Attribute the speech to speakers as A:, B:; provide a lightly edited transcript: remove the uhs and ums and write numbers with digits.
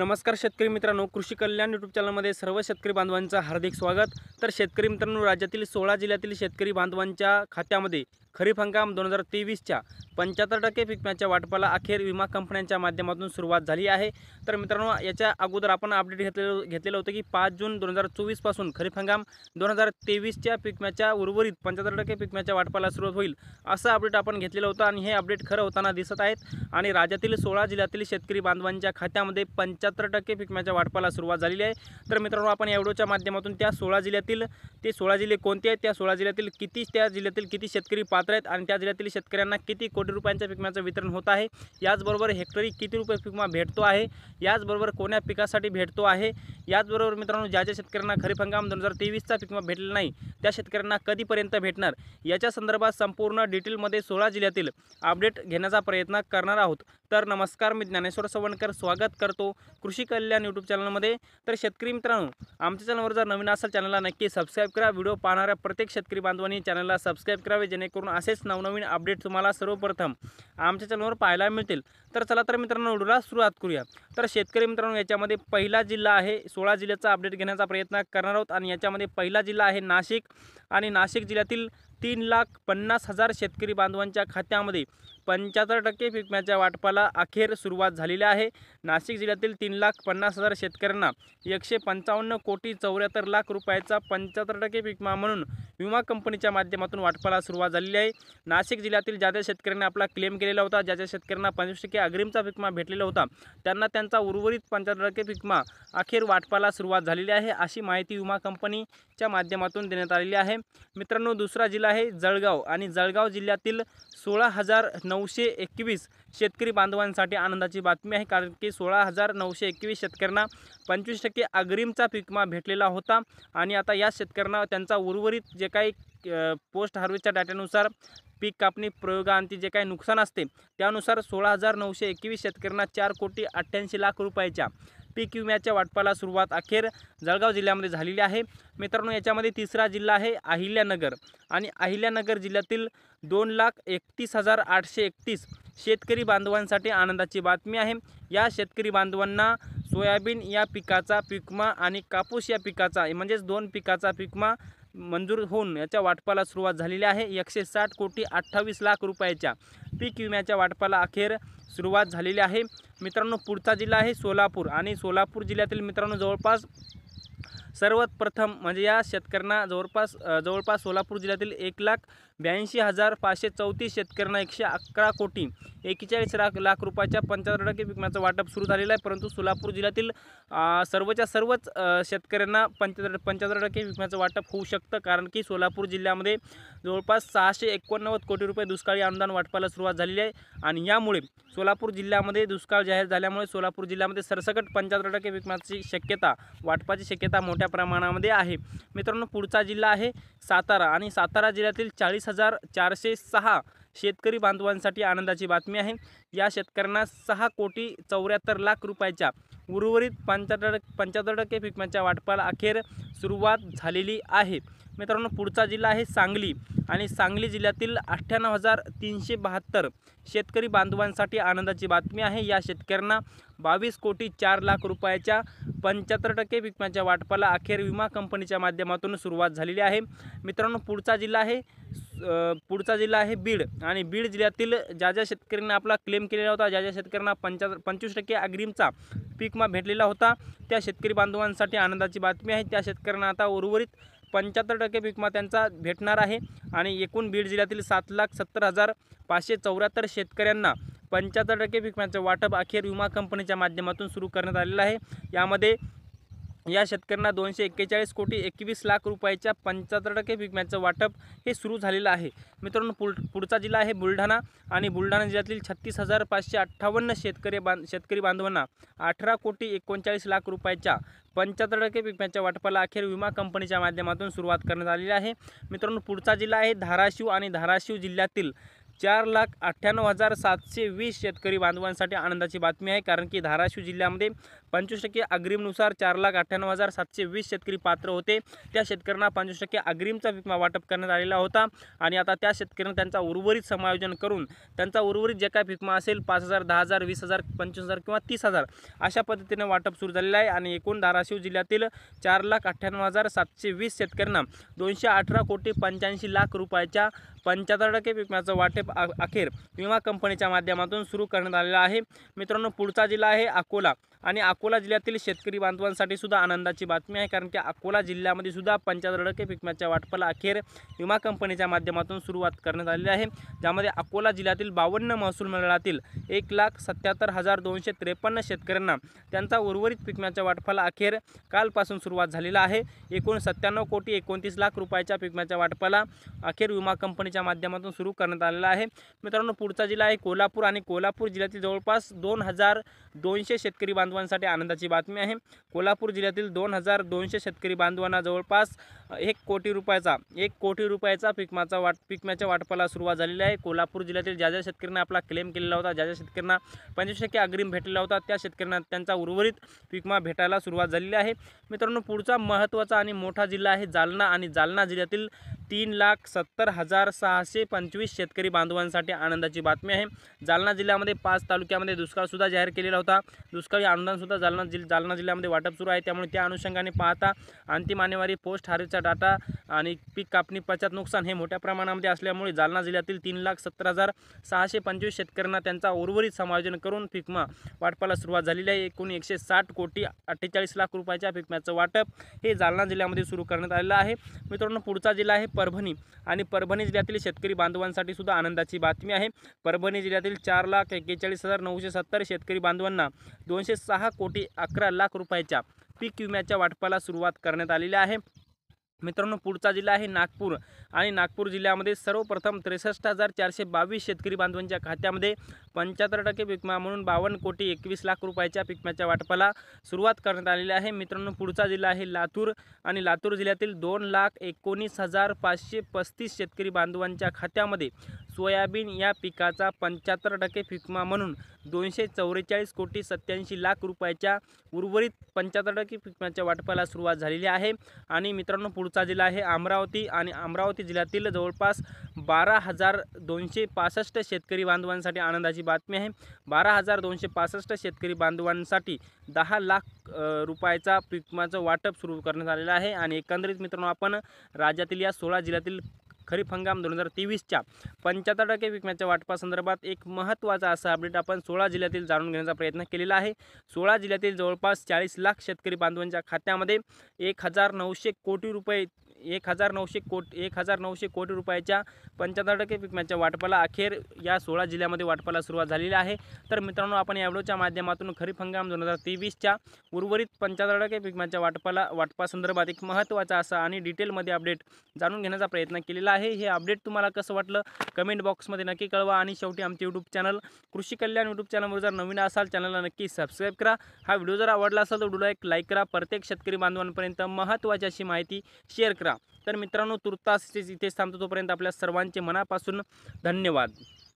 A: नमस्कार शेतकरी मित्रांनो, कृषी कल्याण यूट्यूब चॅनलमध्ये सर्व शेतकरी बांधवांचं हार्दिक स्वागत। तर शेतकरी मित्रांनो, राज्यातील 16 जिल्ह्यातील शेतकरी बांधवांच्या खात्यामध्ये खरीप हंगाम 2023च्या 75% पीक विम्याच्या वाटपाला अखेर विमा कंपन्यांच्या माध्यमातून सुरुवात झाली आहे। तर मित्रांनो, याच्या अगोदर आपण अपडेट घेतलेलं होतं की 5 जून 2024 पासून खरीप हंगाम 2023च्या पीक विम्याच्या उर्वरित 75% पीक विम्याच्या वाटपाला सुरुवात होईल, असं अपडेट आपण घेतलेलं होतं आणि हे अपडेट खरं होताना दिसत आहेत। आणि राज्यातील 16 जिल्ह्यातील शेतकरी बांधवांच्या खात्यामध्ये 75% पीक विम्याच्या वाटपाला सुरुवात झालेली आहे। तर मित्रांनो, आपण या व्हिडिओच्या माध्यमातून त्या 16 जिल्ह्यातील ते 16 जिल्हे कोणते आहेत, त्या 16 जिल्ह्यातील किती शेतकरी पात्र आहेत आणि त्या जिल्ह्यातील शेतकऱ्यांना किती कोटी रुपयांच्या पीक विम्याचं वितरण होत आहे, याचबरोबर हेक्टरी किती रुपये पीक विमा भेटतो आहे, याचबरोबर कोण्या पिकासाठी भेटतो आहे, याचबरोबर मित्रांनो, ज्या शेतकऱ्यांना खरीप हंगाम 2023चा पीक विमा भेटलेला नाही त्या शेतकऱ्यांना कधीपर्यंत भेटणार, याच्या संदर्भात संपूर्ण डिटेलमध्ये 16 जिल्ह्यातील अपडेट घेण्याचा प्रयत्न करणार आहोत। तर नमस्कार, मी ज्ञानेश्वर सवणकर स्वागत करतो कृषी कल्याण यूट्यूब चॅनलमध्ये। तर शेतकरी मित्रांनो, आमच्या चॅनलवर जर नवीन असेल चॅनलला नक्की सबस्क्राईब करा। व्हिडिओ पाहणाऱ्या प्रत्येक शेतकरी बांधवांनी चॅनलला सबस्क्राईब करावे, जेणेकरून असेच नवनवीन अपडेट तुम्हाला सर्वप्रथम आमच्या चॅनलवर पाहायला मिळतील। तर चला तर मित्रांनो, व्हिडिओला सुरुवात करूया। तर शेतकरी मित्रांनो, याच्यामध्ये पहिला जिल्हा आहे, 16 जिल्ह्याचा अपडेट घेण्याचा प्रयत्न करणार आहोत आणि याच्यामध्ये पहिला जिल्हा आहे नाशिक आणि नाशिक जिल्ह्यातील 3,50,000 शेतकरी बांधवांच्या खात्यामध्ये 75% पीक विम्याच्या वाटपाला अखेर सुरुवात झालेली आहे। नाशिक जिल्ह्यातील 3,50,000 शेतकऱ्यांना 155 कोटी 74 लाख रुपयाचा 75% पीक विमा म्हणून विमा कंपनीच्या माध्यमातून वाटपाला सुरुवात झालेली आहे। नाशिक जिल्ह्यातील ज्या शेतकऱ्यांनी आपला क्लेम केलेला होता, ज्या शेतकऱ्यांना 25% अग्रिमचा पीक विमा भेटलेला होता, त्यांना त्यांचा उर्वरित 75% पीक विमा अखेर वाटपाला सुरुवात झालेली आहे, अशी माहिती विमा कंपनीच्या माध्यमातून देण्यात आलेली आहे। मित्रांनो, दुसरा जिल्हा आहे जळगाव आणि जळगाव जिल्ह्यातील 16,921 शेतकरी बांधवांसाठी आनंदाची बातमी आहे, कारण की 16,921 शेतकऱ्यांना 25% अग्रिमचा पीक विमा भेटलेला होता आणि आता या शेतकऱ्यांना त्यांचा उर्वरित जे काही पोस्ट हार्वेस्टच्या डाट्यानुसार पीक कापणी प्रयोगांती जे काही नुकसान असते त्यानुसार 16,921 शेतकऱ्यांना 4,88 लाख रुपयाच्या पीक विम्याच्या वाटपाला सुरुवात अखेर जळगाव जिल्ह्यामध्ये झालेली आहे। मित्रांनो, याच्यामध्ये तिसरा जिल्हा आहे अहिल्यानगर आणि अहिल्यानगर जिल्ह्यातील 2,31,831 शेतकरी बांधवांसाठी आनंदाची बातमी आहे। या शेतकरी बांधवांना सोयाबीन या पिकाचा पीक विमा आणि कापूस या पिकाचा म्हणजेच 2 पिकाचा पीक विमा मंजूर होऊन याच्या वाटपाला सुरुवात झालेली आहे। 160 कोटी 28 लाख रुपयाच्या पीक विम्याच्या वाटपाला अखेर सुरुवात झालेली आहे। मित्रांनो, पुढचा जिल्हा आहे सोलापूर आणि सोलापूर जिल्ह्यातील मित्रांनो जवळपास सर्वात प्रथम म्हणजे या शेतकऱ्यांना जवळपास सोलापूर जिल्ह्यातील 1,82,534 शेतकऱ्यांना 111 कोटी 41 लाख रुपयाच्या 75% पीक विम्याचं वाटप सुरू झालेलं आहे। परंतु सोलापूर जिल्ह्यातील सर्वच शेतकऱ्यांना 75% पीक विम्याचं वाटप होऊ शकतं, कारण की सोलापूर जिल्ह्यामध्ये जवळपास 689 कोटी रुपये दुष्काळी अनुदान वाटपाला सुरुवात झालेली आहे आणि यामुळे सोलापूर जिल्ह्यामध्ये दुष्काळ जाहीर झाल्यामुळे सोलापूर जिल्ह्यामध्ये सरसकट 75% पीक विम्याची वाटपाची शक्यता मोठ्या प्रमाणामध्ये आहे। मित्रांनो, पुढचा जिल्हा आहे सातारा आणि सातारा जिल्ह्यातील 40,406 शेतकरी बांधवांसाठी आनंदाची बातमी आहे। या शेतकऱ्यांना 6 कोटी 74 लाख रुपयाच्या उर्वरित 75% पीक विम्याच्या वाटपाला अखेर सुरुवात झालेली आहे। मित्रांनो, पुढचा जिल्हा आहे सांगली आणि सांगली जिल्ह्यातील 98,372 शेतकरी बांधवांसाठी आनंदाची बातमी आहे। या शेतकऱ्यांना 22 कोटी 4 लाख रुपयाच्या 75% पीक विम्याच्या वाटपाला अखेर विमा कंपनीच्या माध्यमातून सुरुवात झालेली आहे। मित्रांनो, पुढचा जिल्हा आहे बीड आणि बीड जिल्ह्यातील ज्या शेतकऱ्यांना आपला क्लेम केलेला होता, ज्या शेतकऱ्यांना 25% अग्रिमचा पीक विमा भेटलेला होता, त्या शेतकरी बांधवांसाठी आनंदाची बातमी आहे। त्या शेतकऱ्यांना आता उर्वरित 75% पीक विमा त्यांचा भेटणार आहे आणि एकूण बीड जिल्ह्यातील 7,70,574 शेतकऱ्यांना 75% पीक विम्याचं वाटप अखेर विमा कंपनीच्या माध्यमातून सुरू करण्यात आलेलं आहे। यामध्ये या शेतकऱ्यांना 241 कोटी 21 लाख रुपयाच्या 75% पीक विम्याचं वाटप हे सुरू झालेलं आहे। मित्रांनो, पुढचा जिल्हा आहे बुलढाणा आणि बुलढाणा जिल्ह्यातील 36,558 शेतकरी बांधवांना 18 कोटी 39 लाख रुपयाच्या 75% पीक विम्याच्या वाटपाला अखेर विमा कंपनीच्या माध्यमातून सुरुवात करण्यात आलेली आहे। मित्रांनो, पुढचा जिल्हा आहे धाराशिव आणि धाराशिव जिल्ह्यातील 4,98,720 शेतकरी बांधवांसाठी आनंदाची बातमी आहे, कारण की धाराशिव जिल्ह्यामध्ये 25% अग्रिमनुसार 4,98,720 शेतकरी पात्र होते. त्या शेतकऱ्यांना 25% अग्रिमचा विमा वाटप करण्यात आलेला होता आणि आता त्या शेतकऱ्यांना त्यांचा उर्वरित समायोजन करून त्यांचा उर्वरित जे काय विमा असेल 5,000, 10,000, 20,000, 25,000 किंवा 30,000 अशा पद्धतीने वाटप सुरू झालेलं आहे. आणि एकूण धाराशिव जिल्ह्यातील 4,98,720 शेतकऱ्यांना 218,85,00,000 रुपयाच्या 75% विम्याचं वाटप अखेर विमा कंपनीच्या माध्यमातून सुरू करण्यात आलेलं आहे. मित्रांनो, पुढचा जिल्हा आहे अकोला आणि अकोला जिल्ह्यातील शेतकरी बांधवांसाठी सुद्धा आनंदाची बातमी आहे, कारण की अकोला जिल्ह्यामध्ये सुद्धा 75% विम्याच्या वाटपाला अखेर विमा कंपनीच्या माध्यमातून सुरुवात करण्यात आलेली आहे. ज्यामध्ये अकोला जिल्ह्यातील 52 महसूल मंडळातील 1,77,253 शेतकऱ्यांना त्यांचा उर्वरित विम्याच्या वाटपाला अखेर कालपासून सुरुवात झालेला आहे. एकूण 97,29,00,000 रुपयाच्या विम्याच्या वाटपाला अखेर विमा कंपनीच्या माध्यमातून सुरू करण्यात आलेला आहे. मित्रांनो, पुढचा जिल्हा आहे कोल्हापूर आणि कोल्हापूर जिल्ह्यातील जवळपास 2,200 शेतकरी बांधवांसाठी आनंदाची बातमी आहे. कोल्हापूर जिल्ह्यातील 2,200 शेतकरी बांधवांना जवळपास 1 कोटी रुपयाचा पिकम्याच्या वाटपाला सुरुवात झालेली आहे. कोल्हापूर जिल्ह्यातील ज्या शेतकऱ्यांना आपला क्लेम केलेला होता, ज्या शेतकऱ्यांना 25% अग्रिम भेटलेला होता, त्या शेतकऱ्यांना त्यांचा उर्वरित विमा भेटायला सुरुवात झालेली आहे. मित्रांनो, पुढचा महत्त्वाचा आणि मोठा जिल्हा आहे जालना आणि जालना जिल्ह्यातील 3,70,625 शेतकरी बांधवांसाठी आनंदाची बातमी आहे. जालना जिल्ह्यामध्ये 5 तालुक्यामध्ये दुष्काळसुद्धा जाहीर केलेला होता. दुष्काळी अनुदानसुद्धा जालना जिल्ह्यामध्ये वाटप सुरू आहे. त्यामुळे त्या अनुषंगाने पाहता अंतिम आणेवारी पोस्ट हार्वेस्टचा डाटा आणि पीक कापणी पश्चात नुकसान हे मोठ्या प्रमाणामध्ये असल्यामुळे जालना जिल्ह्यातील 3,70,625 शेतकऱ्यांना त्यांचा उर्वरित समायोजन करून विमा वाटपाला सुरुवात झालेली आहे. एकूण 160,48,00,000 रुपयाच्या विम्याचं वाटप हे जालना जिल्ह्यामध्ये सुरू करण्यात आलेलं आहे. मित्रांनो, पुढचा जिल्हा आहे परभणी आणि परभणी जिल्ह्यातील शेतकरी बांधवांसाठी सुद्धा आनंदाची बातमी आहे. परभणी जिल्ह्यातील 4,41,970 शेतकरी बांधवांना 206,11,00,000 रुपयाच्या पीक विम्याच्या वाटपाला सुरुवात करण्यात आलेली आहे. मित्रांनो, पुढचा जिल्हा आहे नागपूर आणि नागपूर जिल्ह्यामध्ये सर्वप्रथम 63,422 शेतकरी बांधवांच्या खात्यामध्ये 75% विमा म्हणून 52,21,00,000 रुपयाच्या विम्याच्या वाटपाला सुरुवात करण्यात आलेली आहे. मित्रांनो, पुढचा जिल्हा आहे लातूर आणि लातूर जिल्ह्यातील 2,19,535 शेतकरी बांधवांच्या खात्यामध्ये सोयाबीन या पिकाचा 75% विमा म्हणून 244,87,00,000 रुपयाच्या उर्वरित 75% विम्याच्या वाटपाला सुरुवात झालेली आहे. आणि मित्रांनो, पुढचा जिल्हा आहे अमरावती आणि अमरावती जिल्ह्यातील जवळपास 12,265 शेतकरी बांधवांसाठी आनंदाची बातमी आहे. 12,265 शेतकरी बांधवांसाठी 10,00,000 रुपयाचा विम्याचं वाटप सुरू करण्यात आलेलं आहे. आणि एकंदरीत मित्रांनो, आपण राज्यातील या 16 जिल्ह्यातील खरीप हंगाम 2023च्या 75% विम्याच्या वाटपासंदर्भात एक महत्त्वाचा असा अपडेट आपण 16 जिल्ह्यातील जाणून घेण्याचा प्रयत्न केलेला आहे. 16 जिल्ह्यातील जवळपास 40,00,000 शेतकरी बांधवांच्या खात्यामध्ये 1,900 कोटी रुपयाच्या 75% विम्याच्या वाटपाला अखेर या 16 जिल्ह्यामध्ये वाटपाला सुरुवात झालेली आहे. तर मित्रांनो, आपण या व्हिडिओच्या माध्यमातून खरीप हंगाम 2023च्या उर्वरित 75% विम्याच्या वाटपासंदर्भात एक महत्त्वाचा असा आणि डिटेलमध्ये अपडेट जाणून घेण्याचा प्रयत्न केलेला आहे. हे अपडेट तुम्हाला कसं वाटलं कमेंट बॉक्समध्ये नक्की कळवा. आणि शेवटी आमचे यूट्यूब चॅनल कृषी कल्याण यूट्यूब चॅनलवर जर नवीन असाल चॅनलला नक्की सबस्क्राईब करा. हा व्हिडिओ जर आवडला असेल तर व्हिडिओला एक लाईक करा. प्रत्येक शेतकरी बांधवांपर्यंत महत्त्वाची अशी माहिती शेअर करा. तर मित्रांनो, तुर्तास इथेच थांबतो. तोपर्यंत आपल्या सर्वांचे मनापासून धन्यवाद.